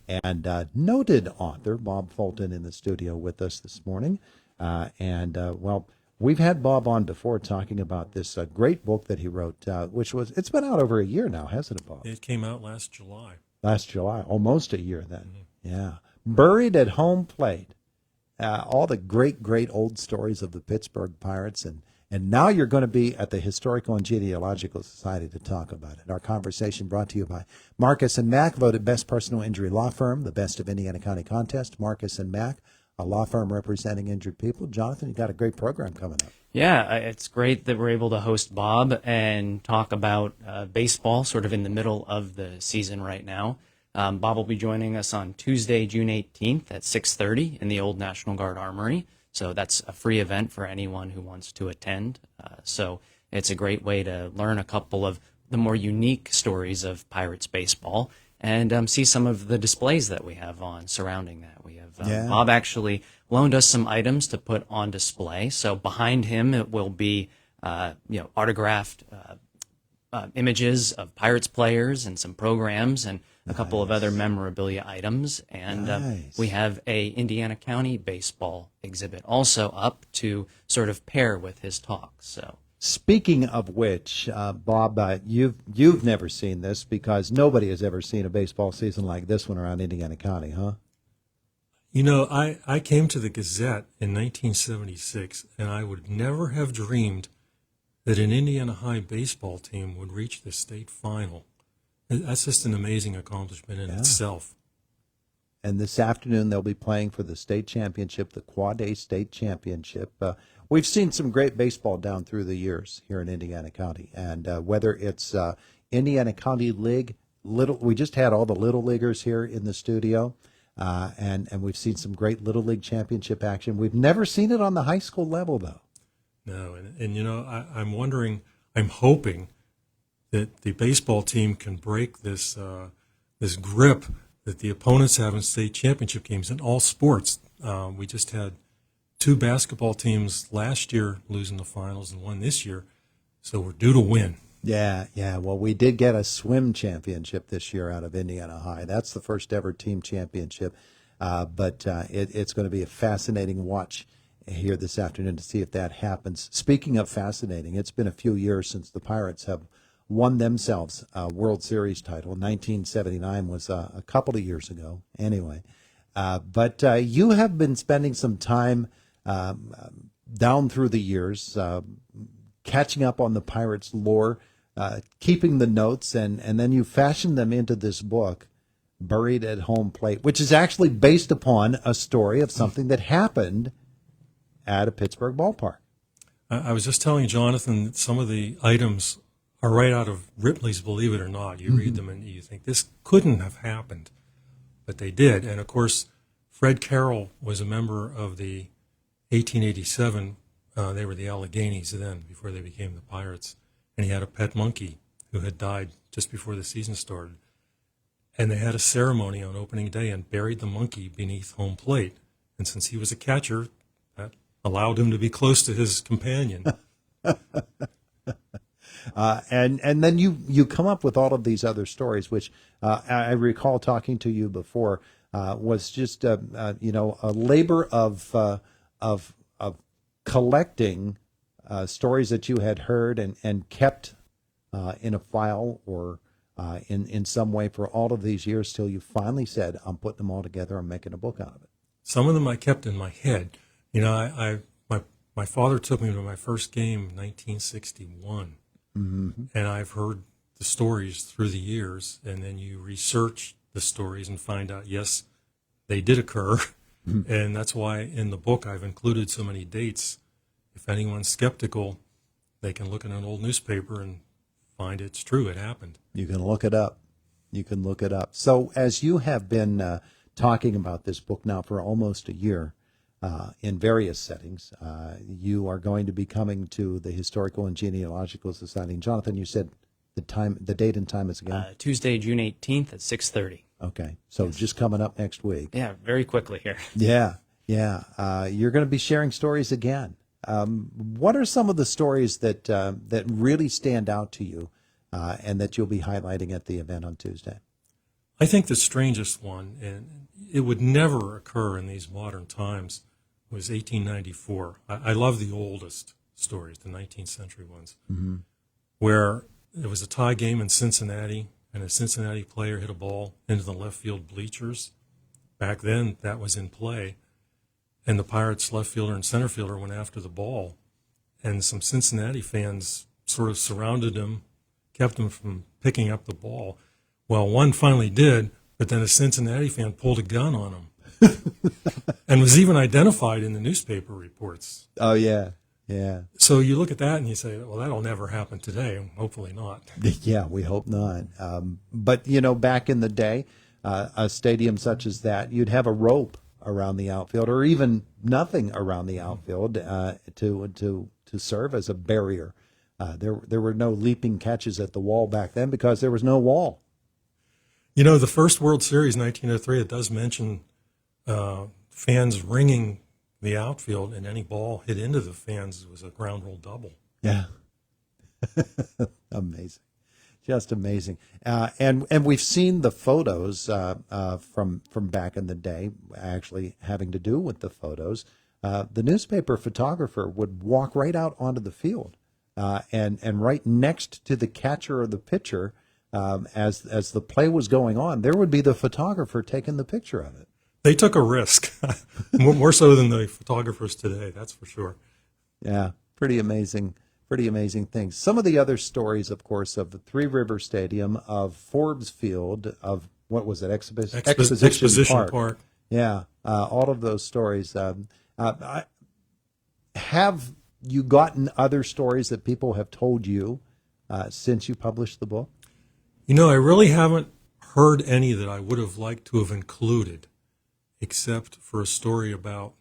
and noted author Bob Fulton in the studio with us this morning. Well, we've had Bob on before talking about this great book that he wrote, it's been out over a year now, hasn't it, Bob? It came out last July. Last July, almost a year then. Mm-hmm. Yeah. Buried at Home Plate. All the great, great old stories of the Pittsburgh Pirates. And now you're going to be at the Historical and Genealogical Society to talk about it. Our conversation brought to you by Marcus and Mack, voted best personal injury law firm, the best of Indiana County contest. Marcus and Mack, a law firm representing injured people. Jonathan, you got a great program coming up. Yeah, it's great that we're able to host Bob and talk about baseball sort of in the middle of the season right now. Bob will be joining us on Tuesday, June 18th at 6:30 in the Old National Guard Armory. So that's a free event for anyone who wants to attend. So it's a great way to learn a couple of the more unique stories of Pirates baseball and see some of the displays that we have on surrounding that. We have Bob actually loaned us some items to put on display. So behind him it will be autographed images of Pirates players and some programs and a couple of other memorabilia items. And we have a Indiana County baseball exhibit also up to sort of pair with his talk. So, speaking of which, Bob, you've never seen this because nobody has ever seen a baseball season like this one around Indiana County, huh? You know, I came to the Gazette in 1976, and I would never have dreamed that an Indiana High baseball team would reach the state final. That's just an amazing accomplishment in itself. And this afternoon they'll be playing for the state championship, the Quad A state championship. We've seen some great baseball down through the years here in Indiana County, and whether it's Indiana County League, we just had all the little leaguers here in the studio, and we've seen some great little league championship action. We've never seen it on the high school level, though. No, and you know, I'm wondering, I'm hoping that the baseball team can break this this grip that the opponents have in state championship games in all sports. We just had two basketball teams last year losing the finals and one this year, so we're due to win. Yeah. Well, we did get a swim championship this year out of Indiana High. That's the first ever team championship, but it's going to be a fascinating watch here this afternoon to see if that happens. Speaking of fascinating, it's been a few years since the Pirates have won themselves a World Series title. 1979 was a couple of years ago, anyway. But you have been spending some time down through the years, catching up on the Pirates lore, keeping the notes, and then you fashioned them into this book, Buried at Home Plate, which is actually based upon a story of something that happened at a Pittsburgh ballpark. I was just telling Jonathan that some of the items are right out of Ripley's Believe It or Not. You read them and you think, this couldn't have happened, but they did. And, of course, Fred Carroll was a member of the 1887, they were the Alleghenies then, before they became the Pirates, and he had a pet monkey who had died just before the season started. And they had a ceremony on opening day and buried the monkey beneath home plate. And since he was a catcher, that allowed him to be close to his companion. And then you come up with all of these other stories, which I recall talking to you before was just a labor of collecting stories that you had heard and kept in a file or in some way for all of these years till you finally said, I'm putting them all together, I'm making a book out of it. Some of them I kept in my head. You know, my father took me to my first game in 1961. Mm-hmm. And I've heard the stories through the years, and then you research the stories and find out, yes, they did occur. Mm-hmm. And that's why in the book I've included so many dates. If anyone's skeptical, they can look in an old newspaper and find it's true, it happened. You can look it up. So as you have been talking about this book now for almost a year, in various settings. You are going to be coming to the Historical and Genealogical Society. And Jonathan, you said the date and time is again? Tuesday, June 18th at 6:30. Okay, so just coming up next week. Yeah, very quickly here. Yeah. You're going to be sharing stories again. What are some of the stories that really stand out to you and that you'll be highlighting at the event on Tuesday? I think the strangest one, and it would never occur in these modern times, was 1894. I love the oldest stories, the 19th century ones, where there was a tie game in Cincinnati, and a Cincinnati player hit a ball into the left field bleachers. Back then, that was in play, and the Pirates left fielder and center fielder went after the ball, and some Cincinnati fans sort of surrounded him, kept him from picking up the ball. Well, one finally did, but then a Cincinnati fan pulled a gun on him and was even identified in the newspaper reports. Oh, yeah. Yeah. So you look at that and you say, well, that'll never happen today. Hopefully not. Yeah, we hope not. But, back in the day, a stadium such as that, you'd have a rope around the outfield or even nothing around the outfield to serve as a barrier. There were no leaping catches at the wall back then because there was no wall. The first World Series, 1903, it does mention fans ringing the outfield, and any ball hit into the fans was a ground rule double. Yeah. Amazing. Just amazing. And we've seen the photos from back in the day, actually having to do with the photos. The newspaper photographer would walk right out onto the field and right next to the catcher or the pitcher, as the play was going on, there would be the photographer taking the picture of it. They took a risk, more so than the photographers today, that's for sure. Yeah, pretty amazing things. Some of the other stories, of course, of the Three River Stadium, of Forbes Field, of what was it, Exposition Park. Yeah, all of those stories. Have you gotten other stories that people have told you since you published the book? I really haven't heard any that I would have liked to have included, except for a story about,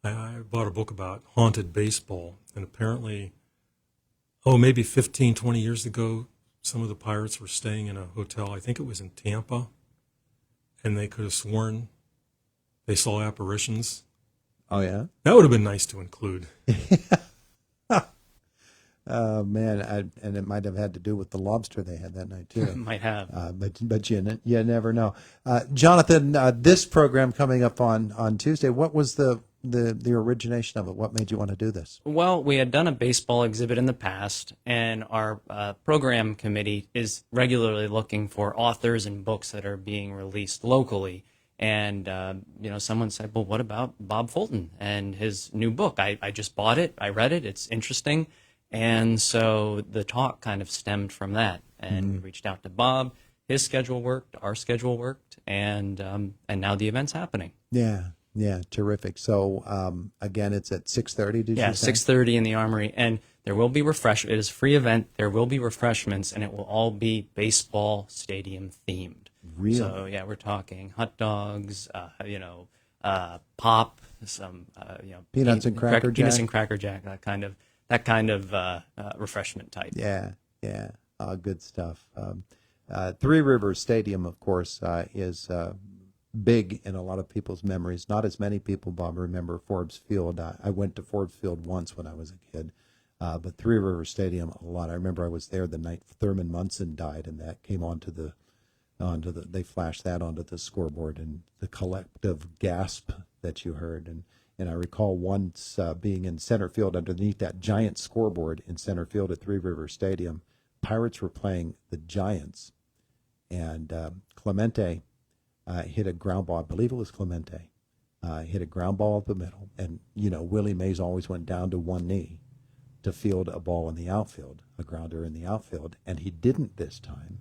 I bought a book about haunted baseball, and apparently, maybe 15, 20 years ago, some of the Pirates were staying in a hotel, I think it was in Tampa, and they could have sworn they saw apparitions. Oh, yeah? That would have been nice to include. Oh, man, and it might have had to do with the lobster they had that night, too. Might have. But you never know. Jonathan, this program coming up on Tuesday, what was the origination of it? What made you want to do this? Well, we had done a baseball exhibit in the past, and our program committee is regularly looking for authors and books that are being released locally. And, someone said, well, what about Bob Fulton and his new book? I just bought it. I read it. It's interesting. And so the talk kind of stemmed from that. And we reached out to Bob. His schedule worked. Our schedule worked. And now the event's happening. Yeah. Yeah, terrific. So, again, it's at 6:30, did you say? 6:30 in the Armory. And there will be it is a free event. There will be refreshments, and it will all be baseball stadium themed. Really? So, we're talking hot dogs, pop, some, Peanuts and Cracker Jack. Peanuts and Cracker Jack, that kind of refreshment type. Yeah. Good stuff. Three Rivers Stadium, of course, is big in a lot of people's memories. Not as many people, Bob, remember Forbes Field. I went to Forbes Field once when I was a kid, but Three Rivers Stadium a lot. I remember I was there the night Thurman Munson died, and that came they flashed that onto the scoreboard, and the collective gasp that you heard. And I recall once being in center field underneath that giant scoreboard in center field at Three Rivers Stadium. Pirates were playing the Giants, and Clemente hit a ground ball. I believe it was Clemente. Hit a ground ball up the middle. And, Willie Mays always went down to one knee to field a ball in the outfield, a grounder in the outfield. And he didn't this time.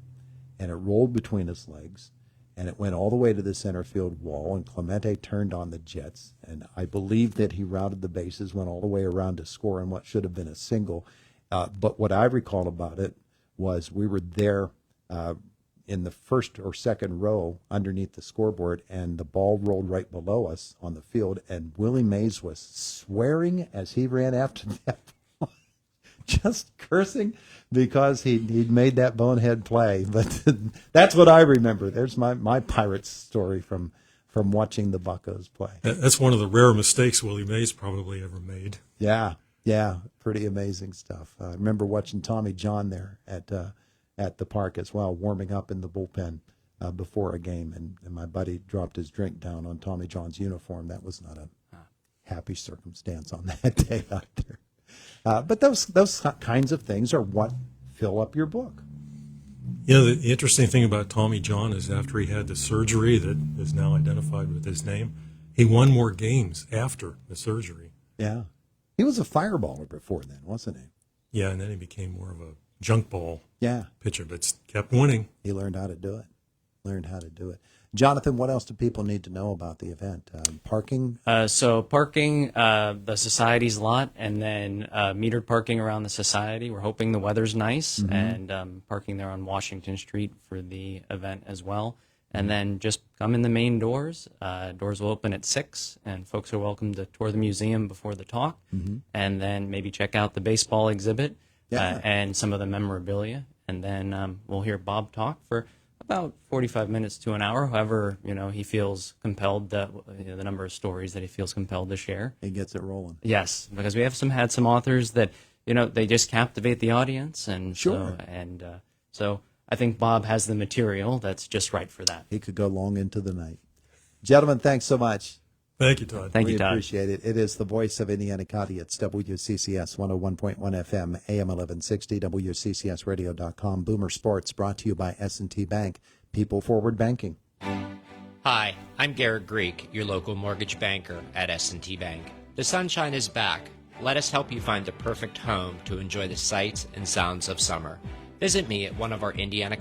And it rolled between his legs. And it went all the way to the center field wall. And Clemente turned on the Jets. And I believe that he routed the bases, went all the way around to score in what should have been a single. But what I recall about it was we were there in the first or second row underneath the scoreboard, and the ball rolled right below us on the field, and Willie Mays was swearing as he ran after that ball, just cursing because he'd made that bonehead play. But that's what I remember. There's my Pirates story from watching the Buccos play. That's one of the rare mistakes Willie Mays probably ever made. Yeah, pretty amazing stuff. I remember watching Tommy John there at the park as well, warming up in the bullpen before a game, and my buddy dropped his drink down on Tommy John's uniform. That was not a happy circumstance on that day either. But those kinds of things are what fill up your book. You know, the interesting thing about Tommy John is after he had the surgery that is now identified with his name, he won more games after the surgery. Yeah. He was a fireballer before then, wasn't he? Yeah, and then he became more of a junk ball pitcher, but kept winning. He learned how to do it. Jonathan, what else do people need to know about the event? Parking? So parking, the Society's lot, and then metered parking around the Society. We're hoping the weather's nice, and parking there on Washington Street for the event as well. And then just come in the main doors. Doors will open at 6, and folks are welcome to tour the museum before the talk, and then maybe check out the baseball exhibit and some of the memorabilia. And then we'll hear Bob talk for about 45 minutes to an hour, however, he feels compelled, that the number of stories that he feels compelled to share. He gets it rolling. Yes, because we have had some authors that, they just captivate the audience. And sure. So I think Bob has the material that's just right for that. He could go long into the night. Gentlemen, thanks so much. Thank you, Todd. Thank you, Todd. We appreciate it. It is the voice of Indiana County. It's WCCS 101.1 FM, AM 1160, WCCSradio.com. Boomer Sports, brought to you by S&T Bank. People Forward Banking. Hi, I'm Garrett Greek, your local mortgage banker at S&T Bank. The sunshine is back. Let us help you find the perfect home to enjoy the sights and sounds of summer. Visit me at one of our Indiana